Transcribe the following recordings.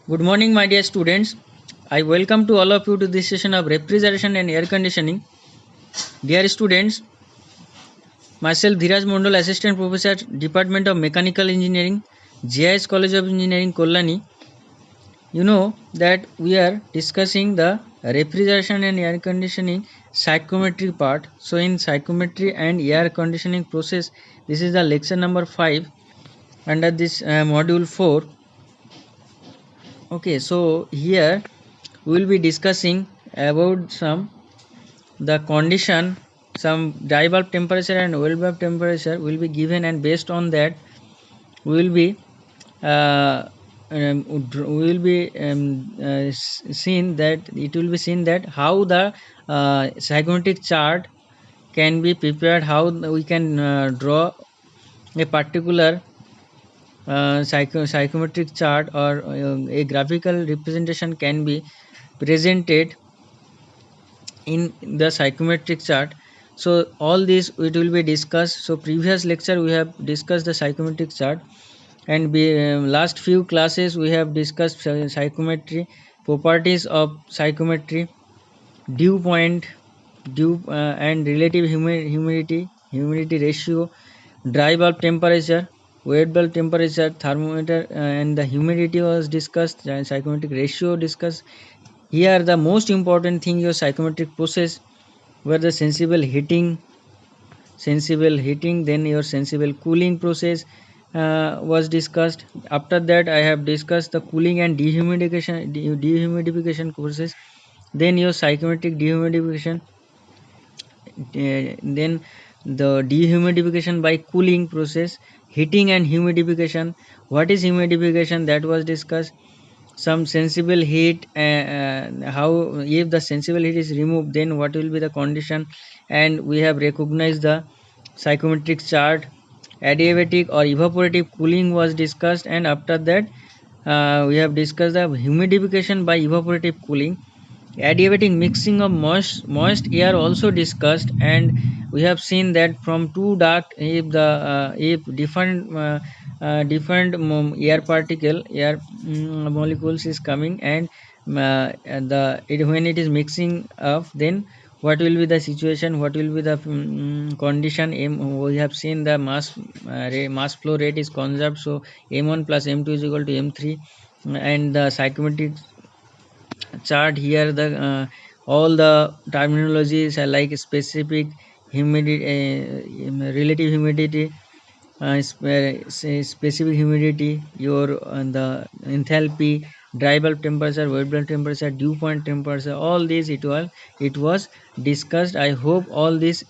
Good morning, my dear students. I welcome to all of you to this session of refrigeration and air conditioning. Dear students, myself Dhiraj Mondal, Assistant Professor, Department of Mechanical Engineering, JIS College of Engineering, Kollani. You know that we are discussing the refrigeration and air conditioning psychometry part. So, in psychometry and air conditioning process, this is the lecture number 5 under this module 4. Okay, so here we will be discussing about the condition, some dye bulb temperature and oil bulb temperature will be given, and based on that we will be uh, seen that it will be seen that how the psychometric chart can be prepared, how we can draw a particular psychometric chart, or a graphical representation can be presented in the psychometric chart. So all this it will be discussed. So previous lecture we have discussed the psychometric chart, and last few classes we have discussed psychometry, properties of psychometry, dew point, and relative humidity ratio, dry bulb temperature, wet bulb temperature, thermometer, and the humidity was discussed, and psychometric ratio discussed. Here the most important thing, your psychometric process, where the sensible heating, then your sensible cooling process was discussed. After that I have discussed the cooling and dehumidification process, then your psychometric dehumidification, then the dehumidification by cooling process, heating and humidification. What is humidification, that was discussed. Some sensible heat, how, if the sensible heat is removed, then what will be the condition, and we have recognized the psychometric chart. Adiabatic or evaporative cooling was discussed, and after that we have discussed the humidification by evaporative cooling. Adiabatic mixing of moist air also discussed, and we have seen that from two duct, if different air particle, molecules is coming, and when it is mixing up, then what will be the situation, what will be the condition. We have seen the mass flow rate is conserved, so m1 plus m2 is equal to m3, and the psychometric chart here, the all the terminologies are like specific humidity, relative humidity, specific humidity, your the enthalpy, dry bulb temperature, wet bulb temperature, dew point temperature, all these it was discussed. I hope all this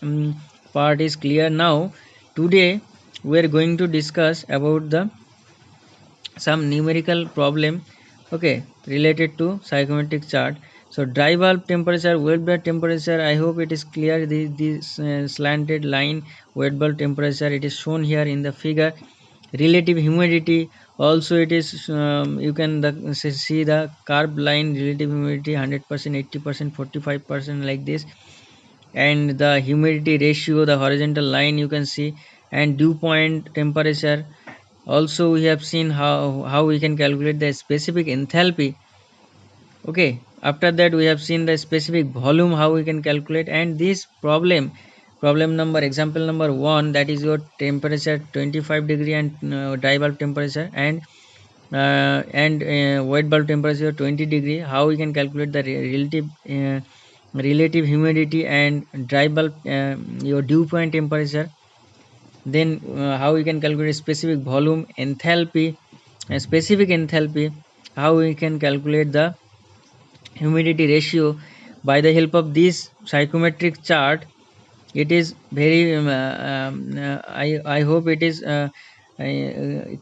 part is clear now. Today we are going to discuss about the some numerical problem, okay, related to psychometric chart. So dry bulb temperature, wet bulb temperature, I hope it is clear. This slanted line, wet bulb temperature, it is shown here in the figure. Relative humidity also, it is you can see the curved line, relative humidity 100%, 80%, 45%, like this. And the humidity ratio, the horizontal line you can see. And dew point temperature also, we have seen how we can calculate the specific enthalpy. Okay, after that we have seen the specific volume, how we can calculate. And this problem number, example number 1, that is your temperature 25 degree, and dry bulb temperature, and wet bulb temperature 20 degree. How we can calculate the relative humidity and dry bulb, your dew point temperature. Then how we can calculate specific volume, enthalpy, specific enthalpy, how we can calculate the humidity ratio by the help of this psychometric chart. It is very I hope it is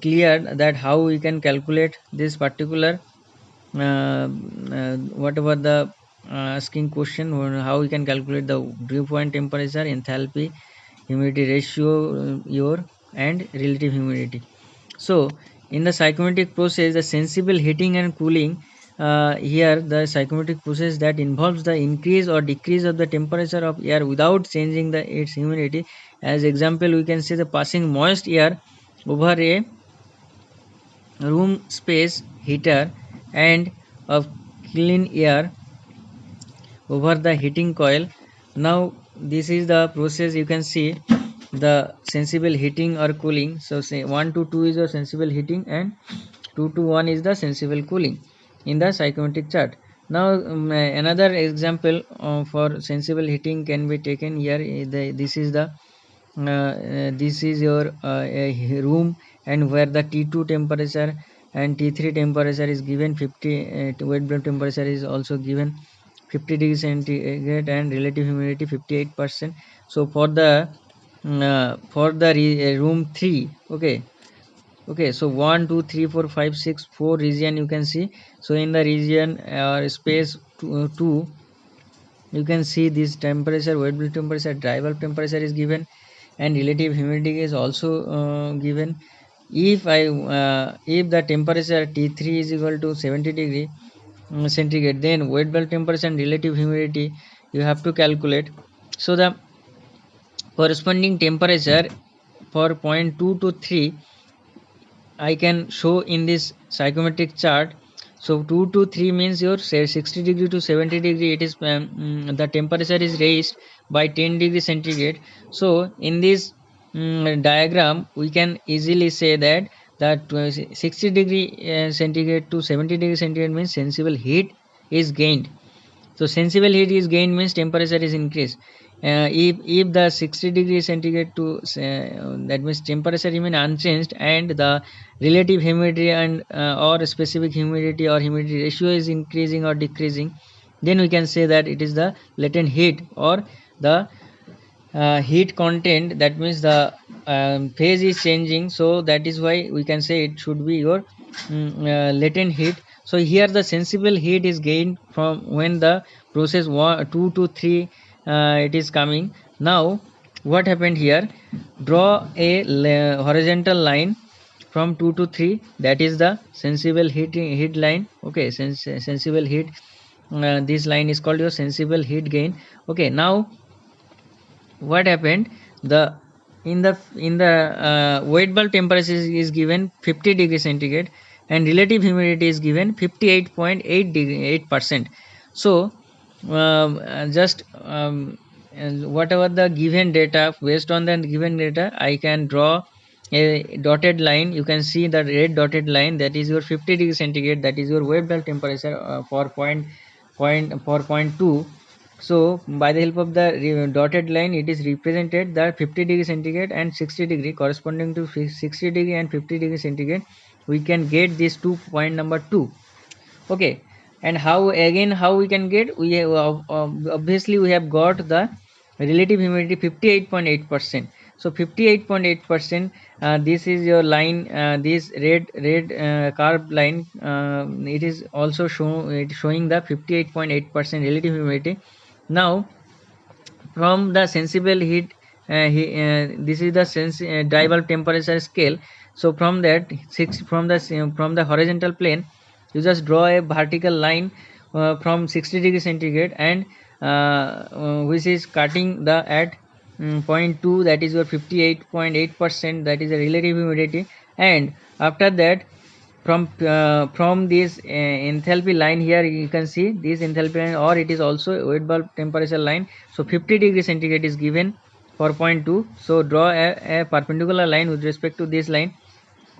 clear that how we can calculate this particular whatever the asking question, how we can calculate the dew point temperature, enthalpy, humidity ratio, your, and relative humidity. So in the psychometric process, the sensible heating and cooling, here the psychometric process that involves the increase or decrease of the temperature of air without changing its humidity. As example, we can say the passing moist air over a room space heater and of clean air over the heating coil. Now this is the process. You can see the sensible heating or cooling. So say 1 to 2 is the sensible heating and 2 to 1 is the sensible cooling in the psychometric chart. Now another example for sensible heating can be taken here. This is your room, and where the T2 temperature and T3 temperature is given, 50 wet bulb temperature is also given 50 degrees centigrade, and relative humidity 58%. So for the room 3, okay, so 1 2 3 4 5 6 4 region you can see. So in the region or space 2, you can see this temperature, wet bulb temperature, dry bulb temperature is given, and relative humidity is also given. If the temperature T3 is equal to 70 degree centigrade, then wet bulb temperature and relative humidity you have to calculate. So the corresponding temperature for point 2 to 3 I can show in this psychometric chart. So 2 to 3 means your say 60 degree to 70 degree, it is the temperature is raised by 10 degree centigrade. So in this diagram we can easily say that 60 degree centigrade to 70 degree centigrade means sensible heat is gained. So sensible heat is gained means temperature is increased. If the 60 degree centigrade to that means temperature remain unchanged, and the relative humidity and or specific humidity or humidity ratio is increasing or decreasing, then we can say that it is the latent heat or the heat content. That means the phase is changing, so that is why we can say it should be your latent heat. So here the sensible heat is gained from when the process 2 to 3 it is coming. Now what happened here, draw a horizontal line from 2 to 3, that is the sensible heat line. Okay, sensible heat, this line is called your sensible heat gain. Okay, now what happened, the wet bulb temperature is given 50 degree centigrade, and relative humidity is given 58.8%. So just whatever the given data, based on the given data I can draw a dotted line. You can see the red dotted line, that is your 50 degree centigrade, that is your wet bulb temperature for point 2. So by the help of the dotted line, it is represented the 50 degree centigrade and 60 degree, corresponding to 60 degree and 50 degree centigrade. We can get this to point number 2. Okay, and how we can get, we have, obviously we have got the relative humidity 58.8%. So 58.8%, this is your line, this red curved line, it is also showing the 58.8% relative humidity. Now from the sensible heat, this is the dry bulb temperature scale. So from that from the horizontal plane, you just draw a vertical line from 60 degree centigrade, and which is cutting the at point 2, that is your 58.8%, that is the relative humidity. And after that, from this enthalpy line, here you can see this enthalpy line, or it is also wet bulb temperature line. So 50 degree centigrade is given for point 2. So draw a perpendicular line with respect to this line.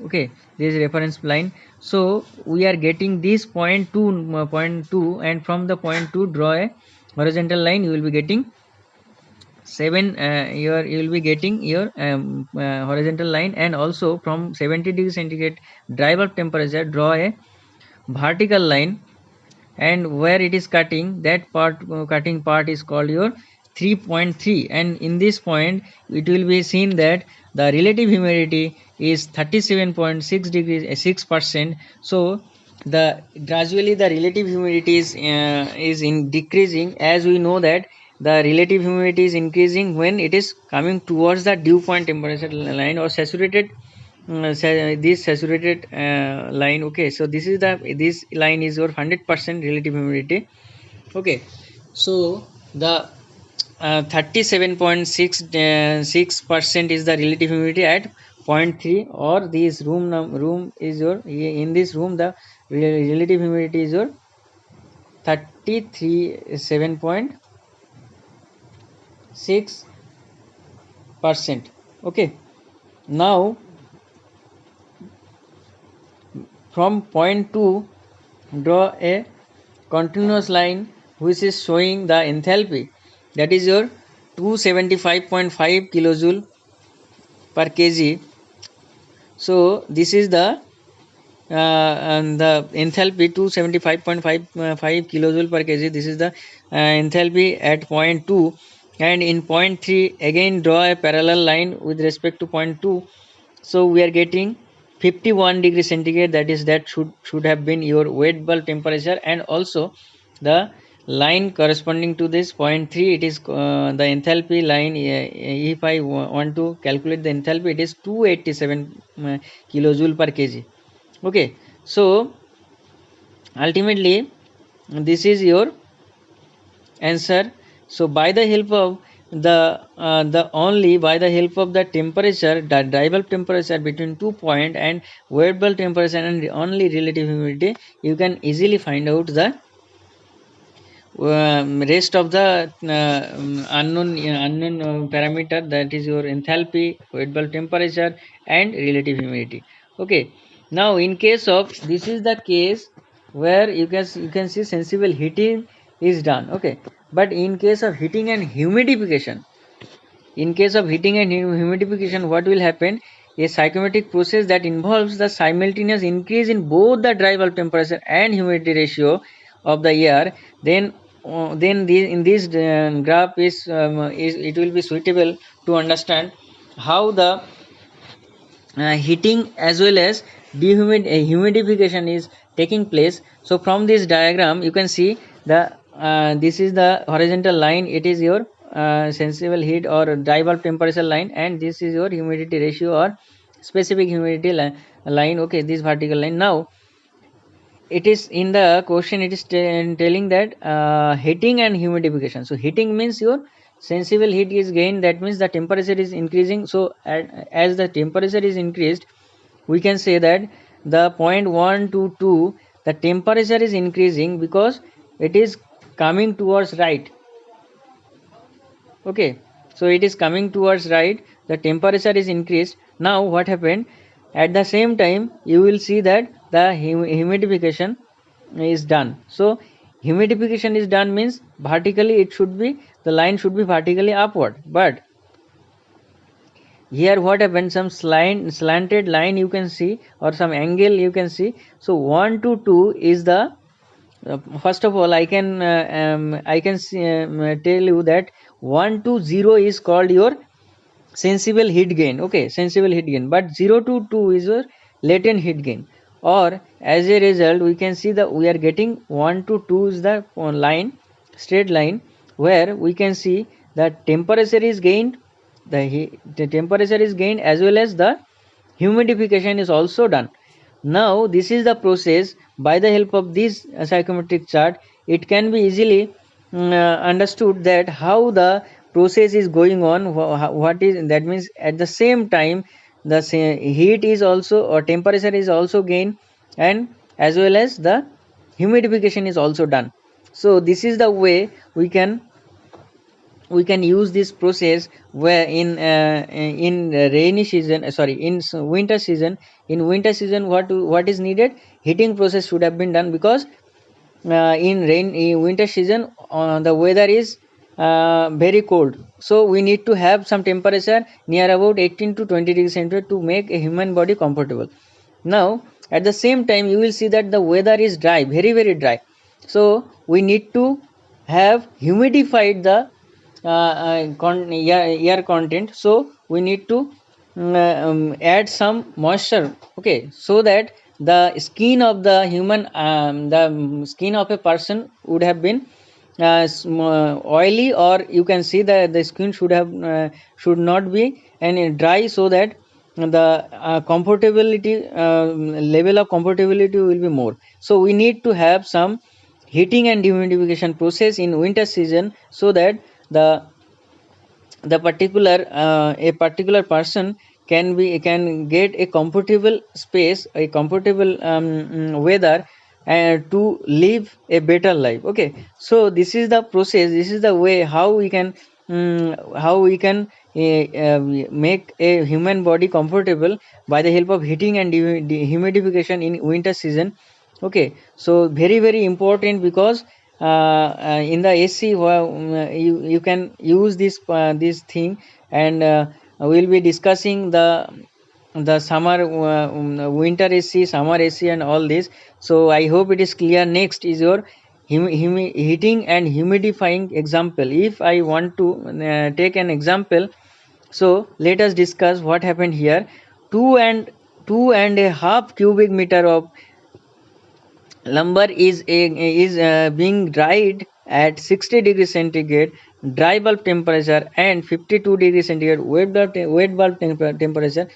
Okay, this reference line. So we are getting this point 2, and from the point 2 draw a horizontal line. You will be getting 7, you will be getting your horizontal line. And also from 70 degree centigrade dry bulb temperature, draw a vertical line, and where it is cutting, that cutting part is called your 3.3. And in this point it will be seen that the relative humidity is 37.6 degrees 6%. So the gradually the relative humidity is in decreasing, as we know that the relative humidity is increasing when it is coming towards the dew point temperature line or saturated, this saturated line. Okay, so this line is your 100% relative humidity. Okay, so the 37.6% is the relative humidity at point 3, or this room is your, in this room the relative humidity is your 33.6%. Okay, now from point 2 draw a continuous line which is showing the enthalpy, that is your 275.5 kilojoule per kg. So this is the and the enthalpy 275.5 kilojoule per kg. This is the enthalpy at point 2, and in point 3 again draw a parallel line with respect to point 2. So we are getting 51 degree centigrade, that should have been your wet bulb temperature. And also the line corresponding to this point 3, it is the enthalpy line. If I want to calculate the enthalpy, it is 287 kilojoule per kg. Okay, so ultimately this is your answer. So by the help of the only by the help of the temperature, the dry bulb temperature between 2 point and wet bulb temperature and only relative humidity, you can easily find out the rest of the unknown parameter, that is your enthalpy, wet bulb temperature and relative humidity. Okay, now in case of, this is the case where you can see sensible heating is done. Okay, but in case of heating and humidification, what will happen? A psychometric process that involves the simultaneous increase in both the dry bulb temperature and humidity ratio of the air. In this graph is it will be suitable to understand how the heating as well as humidification is taking place. So from this diagram you can see the this is the horizontal line, it is your sensible heat or dry bulb temperature line, and this is your humidity ratio or specific humidity line. Okay, this vertical line. Now it is in the question, it is telling that heating and humidification. So heating means your sensible heat is gained, that means the temperature is increasing. So as the temperature is increased, we can say that the point 1 to 2, the temperature is increasing because it is coming towards right. Okay, so it is coming towards right, the temperature is increased. Now what happened, at the same time you will see that the humidification is done. So humidification is done means vertically it should be, the line should be vertically upward, but here what happens, some slanted line you can see or some angle you can see. So 1 to 2 is the first of all I can tell you that 1 to 0 is called your sensible heat gain. Okay, sensible heat gain, but 0 to 2 is your latent heat gain. Or as a result we can see that we are getting 1 to 2 is the line, straight line, where we can see that temperature is gained, the temperature is gained as well as the humidification is also done. Now this is the process. By the help of this psychometric chart, it can be easily understood that how the process is going on. What is that means, at the same time the heat is also or temperature is also gained, and as well as the humidification is also done. So this is the way we can use this process, where in rainy season, sorry, in winter season. In winter season, what is needed, heating process should have been done, because in winter season the weather is very cold, so we need to have some temperature near about 18 to 20 degrees centigrade to make a human body comfortable. Now at the same time you will see that the weather is dry, very very dry, so we need to have humidified the air content. So we need to add some moisture. Okay, so that the skin of the human, the skin of a person would have been oily, or you can see that the skin should not be any dry, so that the comfortability level of comfortability will be more. So we need to have some heating and humidification process in winter season, so that the a particular person can get a comfortable space, a comfortable weather to live a better life. Okay, so this is the process, this is the way how we can make a human body comfortable by the help of heating and humidification in winter season. Okay, so very very important, because in the AC, you can use this thing, and we'll be discussing the summer, winter AC, summer AC, and all this. So I hope it is clear. Next is your heating and humidifying example. If I want to take an example, so let us discuss what happened here. Two and a half cubic meter of lumber is being dried at 60 degrees centigrade dry bulb temperature and 52 degrees centigrade wet bulb temperature.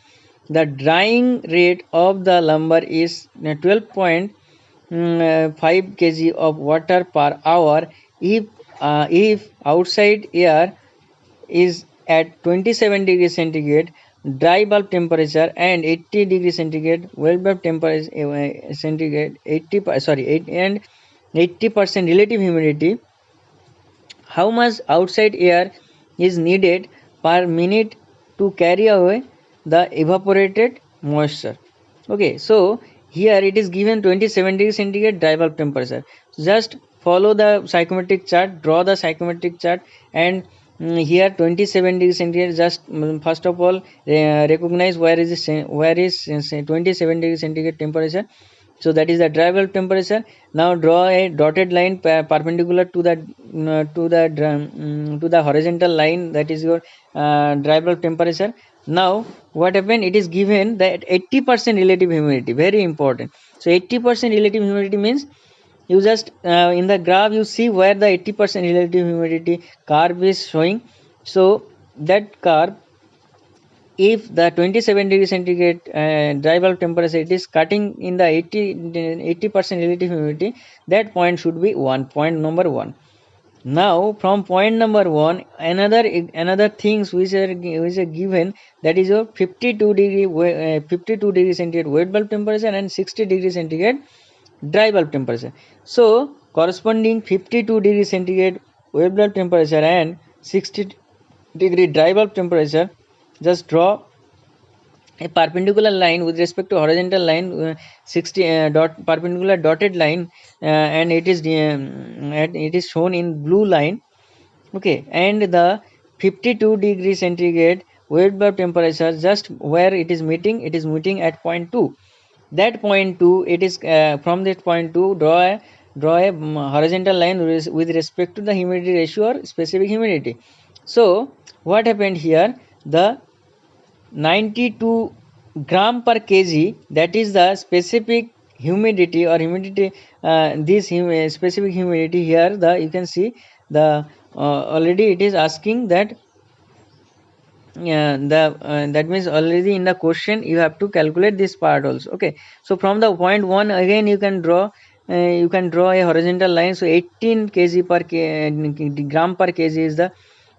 The drying rate of the lumber is 12.5 kg of water per hour. If outside air is at 27 degrees centigrade dry bulb temperature and 80 degrees centigrade wet bulb temperature, centigrade 80 sorry 8 and 80% relative humidity, how much outside air is needed per minute to carry away the evaporated moisture? Okay, so here it is given 27 degrees centigrade dry bulb temperature. Just follow the psychrometric chart, draw the psychrometric chart, and here 27 degrees centigrade. Just first of all recognize where is 27 degrees centigrade temperature. So that is the dry bulb temperature. Now draw a dotted line perpendicular to the horizontal line, that is your dry bulb temperature. Now what happened, it is given that 80% relative humidity, very important. So 80% relative humidity means, you just in the graph you see where the 80% relative humidity curve is showing. So that curve, if the 27 degree centigrade dry bulb temperature, it is cutting in the 80% relative humidity, that point should be point number 1. Now from point number 1, another things which are given, that is your 52 degree centigrade wet bulb temperature and 60 degree centigrade dry bulb temperature. So corresponding 52 degree centigrade wet bulb temperature and 60 degree dry bulb temperature, just draw a perpendicular line with respect to horizontal line, 60 perpendicular dotted line, and it is shown in blue line. Okay, and the 52 degree centigrade wet bulb temperature, just where it is meeting at point 2. That point 2, it is from that point 2, draw a horizontal line with respect to the humidity ratio or specific humidity. So what happened here, the 92 gram per kg, that is the specific humidity or humidity, specific humidity. Here the you can see the already it is asking that, that means already in the question you have to calculate this part also. Okay, so from the point 1 again you can draw a horizontal line. So 18 kg per gram per kg is the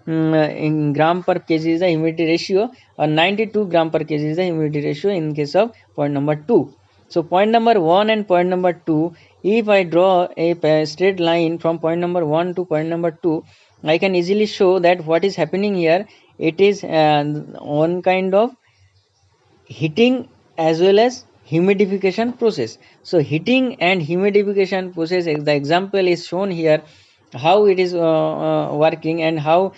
in gram per kg is the humidity ratio, or 92 gram per kg is the humidity ratio in case of point number 2. So point number 1 and point number 2, if I draw a straight line from point number 1 to point number 2, I can easily show that what is happening here. It is one kind of heating as well as humidification process. So heating and humidification process, the example is shown here, how it is working, and how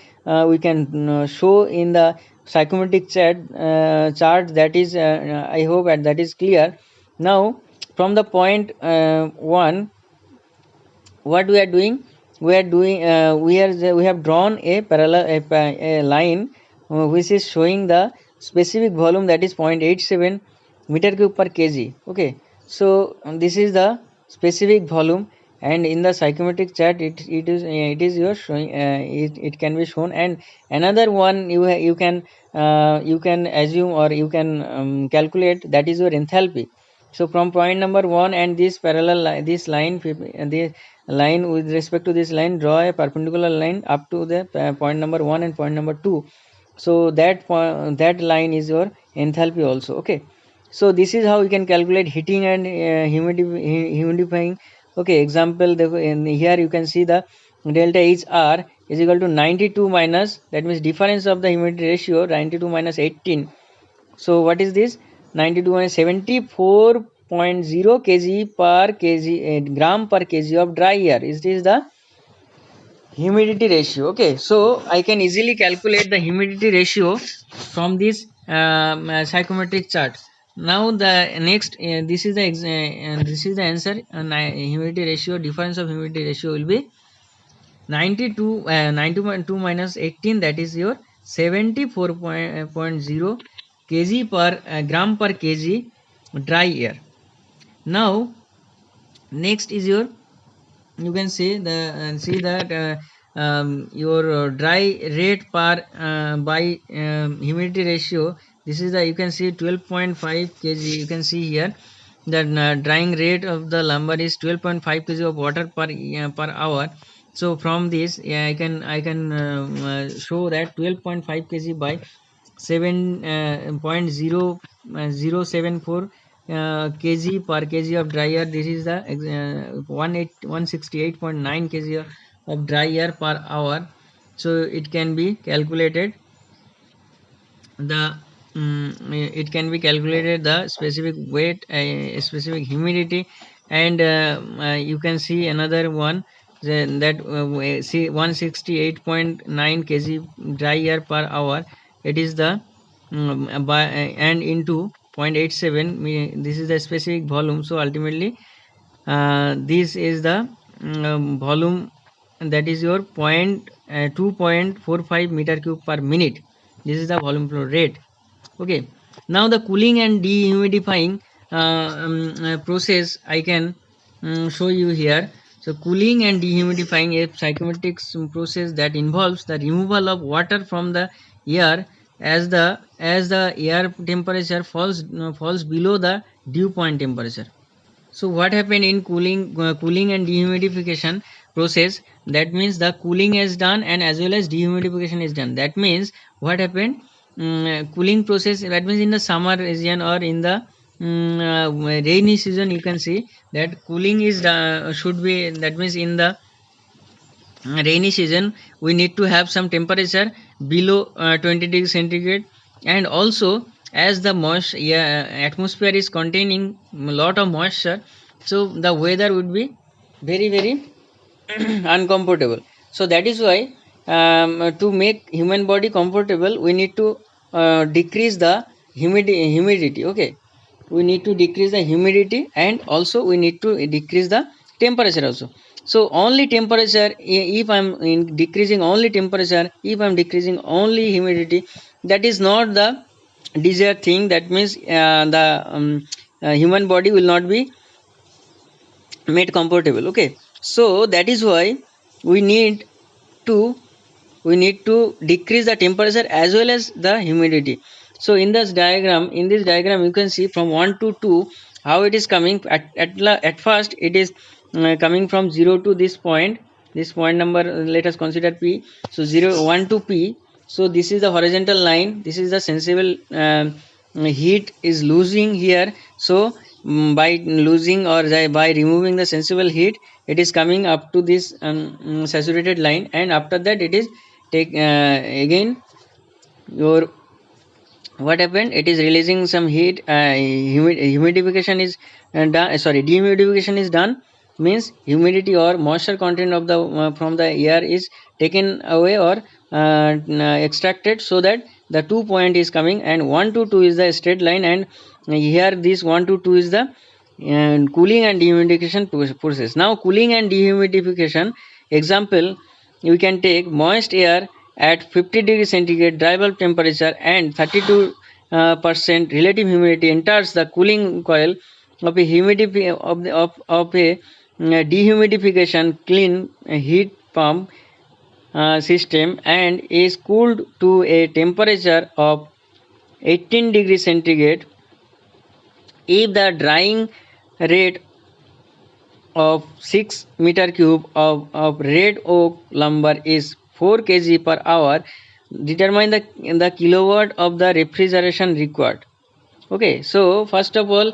we can show in the psychrometric chart, that is I hope that is clear. Now from the point 1, what we are doing, we have drawn a parallel a line which is showing the specific volume, that is 0.87 meter cube per kg. Okay, so this is the specific volume, and in the psychrometric chart it is your showing, it can be shown. And another one you can assume, or you can calculate, that is your enthalpy. So from point number 1 and this parallel this line, the line with respect to this line, draw a perpendicular line up to the point number 1 and point number 2. So that line is your enthalpy also. Okay, So this is how we can calculate heating and humidifying. Okay, example, here you can see the delta H R is equal to 92 minus, that means difference of the humidity ratio, 92 minus 18. So what is this? 92 minus 74.0 kg per kg, gram per kg of dry air. Is this the humidity ratio? Okay, so I can easily calculate the humidity ratio from this psychometric chart. Now the next, this is the answer. Humidity ratio, difference of humidity ratio will be 92 minus 18, that is your 74.0 kg per gram per kg dry air. Now next is your, you can see the see that your dry rate per by humidity ratio. This is the, you can see 12.5 kg. You can see here that drying rate of the lumber is 12.5 kg of water per hour. So from this, yeah, I can show that 12.5 kg by 7.074 kg per kg of dry air. This is the 168.9 kg of dry air per hour. So it can be calculated the it can be calculated the specific weight, specific humidity, and you can see another one, that see 168.9 kg dry air per hour. It is the and into 0.87, this is the specific volume. So ultimately this is the volume, that is your 2.45 meter cube per minute. This is the volume flow rate. Okay, now the cooling and dehumidifying process I can show you here. So cooling and dehumidifying a psychometric process that involves the removal of water from the air as the air temperature falls below the dew point temperature. So what happened in cooling and dehumidification process? That means the cooling is done and as well as dehumidification is done. That means what happened? Cooling process, that means in the summer region or in the rainy season, you can see that cooling is should be, that means in the rainy season we need to have some temperature below 20 degrees centigrade. And also as the moist, yeah, atmosphere is containing a lot of moisture, so the weather would be very very uncomfortable. So that is why to make human body comfortable we need to decrease the humidity. Okay, we need to decrease the humidity and also we need to decrease the temperature also. So only temperature, if I'm decreasing only temperature, if I'm decreasing only humidity, that is not the desired thing. That means the human body will not be made comfortable. Okay, so that is why we need to decrease the temperature as well as the humidity. So in this diagram you can see from 1 to 2 how it is coming. At first it is coming from 0 to this point number, let us consider p. So 0 1 to p. So this is the horizontal line, this is the sensible heat is losing here. So by losing or by removing the sensible heat, it is coming up to this saturated line, and after that it is take again your, what happened, it is releasing some heat. Humidification is done, sorry, dehumidification is done, means humidity or moisture content of the from the air is taken away or extracted, so that the 2 point is coming, and 1 to 2 is the straight line, and here this 1 to 2 is the cooling and dehumidification process. Now cooling and dehumidification example, you can take moist air at 50 degree centigrade dry bulb temperature and 32 percent relative humidity enters the cooling coil of a dehumidification clean heat pump system and is cooled to a temperature of 18 degree centigrade. If the drying rate of 6 meter cube of red oak lumber is 4 kg per hour, determine the kilowatt of the refrigeration required. Okay, so first of all,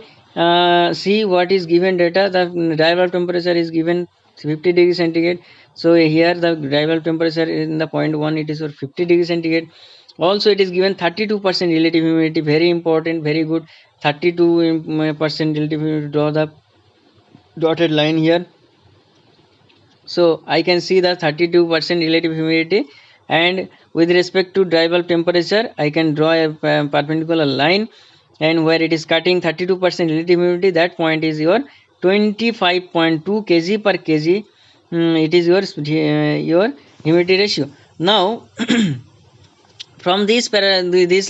see what is given data. The dry bulb temperature is given 50 degrees centigrade. So here the dry bulb temperature in the point 1 it is for 50 degrees centigrade. Also it is given 32% relative humidity, very important, very good. 32% relative humidity, draw the dotted line here. So I can see the 32% relative humidity, and with respect to dry bulb temperature I can draw a perpendicular line, and where it is cutting 32% relative humidity, that point is your 25.2 kg per kg. It is your humidity ratio. Now from this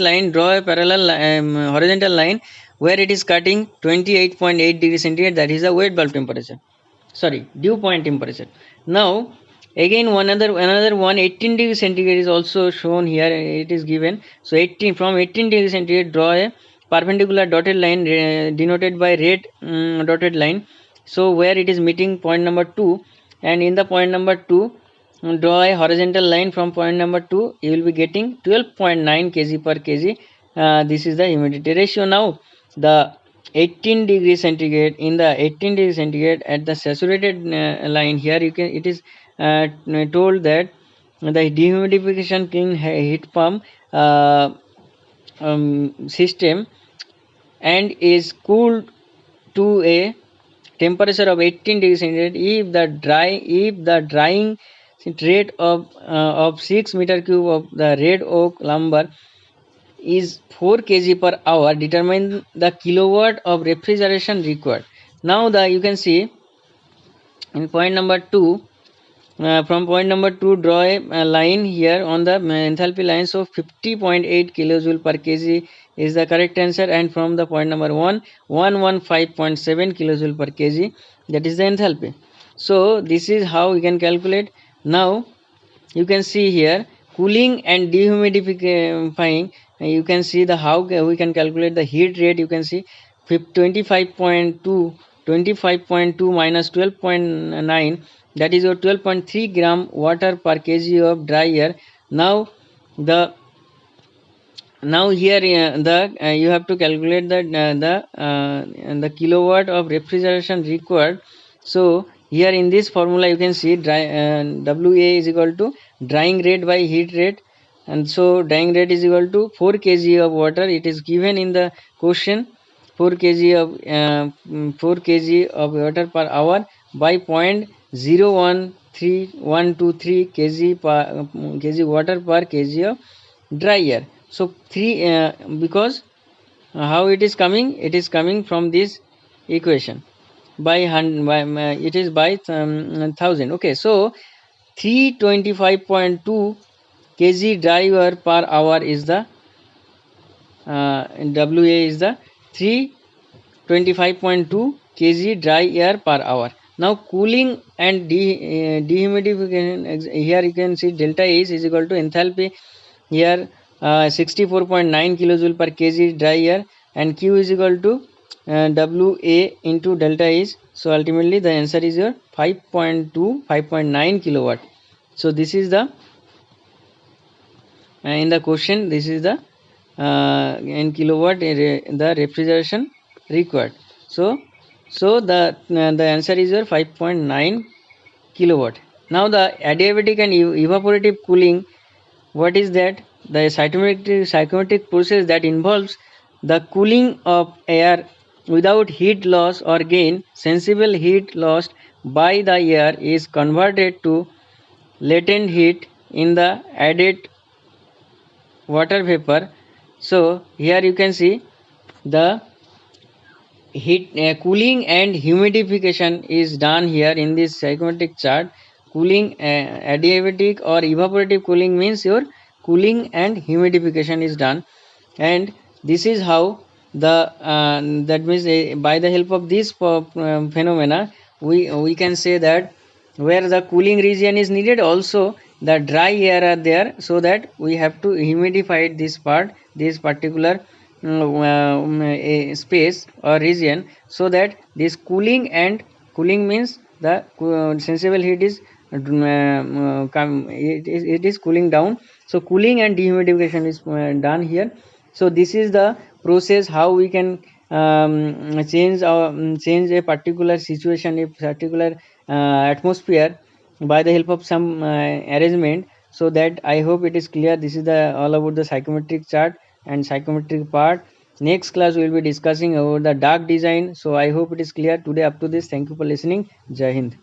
line draw a parallel horizontal line where it is cutting 28.8 degrees centigrade, that is the wet bulb temperature, sorry, dew point temperature. Now again another one 18 degrees centigrade is also shown here, it is given. So 18, from 18 degrees centigrade draw a perpendicular dotted line denoted by red dotted line. So where it is meeting point number 2, and in the point number 2 draw a horizontal line from point number 2, you will be getting 12.9 kg per kg. This is the humidity ratio. Now the 18 degrees centigrade, in the 18 degrees centigrade at the saturated line here, you can, it is told that the dehumidification clean heat pump system and is cooled to a temperature of 18 degrees centigrade if the drying rate of 6 meter cube of the red oak lumber is 4 kg per hour, determine the kilowatt of refrigeration required. Now the you can see in point number 2, from point number 2 draw a line here on the enthalpy line. So 50.8 kilojoule per kg is the correct answer, and from the point number 1, 115.7 kilojoule per kg, that is the enthalpy. So this is how we can calculate. Now you can see here cooling and dehumidifying. You can see the how we can calculate the heat rate. You can see 25.2 minus 12.9, that is your 12.3 gram water per kg of dry air. Now the here you have to calculate the kilowatt of refrigeration required. So here in this formula you can see WA is equal to drying rate by heat rate, and so drying rate is equal to 4 kg of water. It is given in the question, 4 kg of 4 kg of water per hour by 0.013 kg per kg water per kg of dry air. So 3 because how it is coming, it is coming from this equation by it is by 1000. Okay, so 325.2 kg dry air per hour is the WA is the 325.2 kg dry air per hour. Now cooling and dehumidification, here you can see delta H is equal to enthalpy here 64.9 kilojoule per kg dry air, and Q is equal to WA into delta H. So ultimately the answer is your 5.9 kilowatt. So this is the in the question, this is the in kilowatt the refrigeration required. So the answer is your 5.9 kilowatt. Now the adiabatic and evaporative cooling, what is that? The psychometric process that involves the cooling of air without heat loss or gain. Sensible heat lost by the air is converted to latent heat in the added water vapor. So here you can see the heat cooling and humidification is done here in this psychometric chart. Cooling adiabatic or evaporative cooling means your cooling and humidification is done, and this is how the that means by the help of this phenomena we can say that where the cooling region is needed, also the dry air are there, so that we have to humidify this part, this particular a space or region, so that this cooling and cooling means the sensible heat is it is cooling down. So cooling and dehumidification is done here. So this is the process how we can change a particular situation, a particular atmosphere by the help of some arrangement. So that I hope it is clear. This is the all about the psychometric chart and psychometric part. Next class we will be discussing about the dark design. So I hope it is clear today. Up to this, thank you for listening. Jai Hind.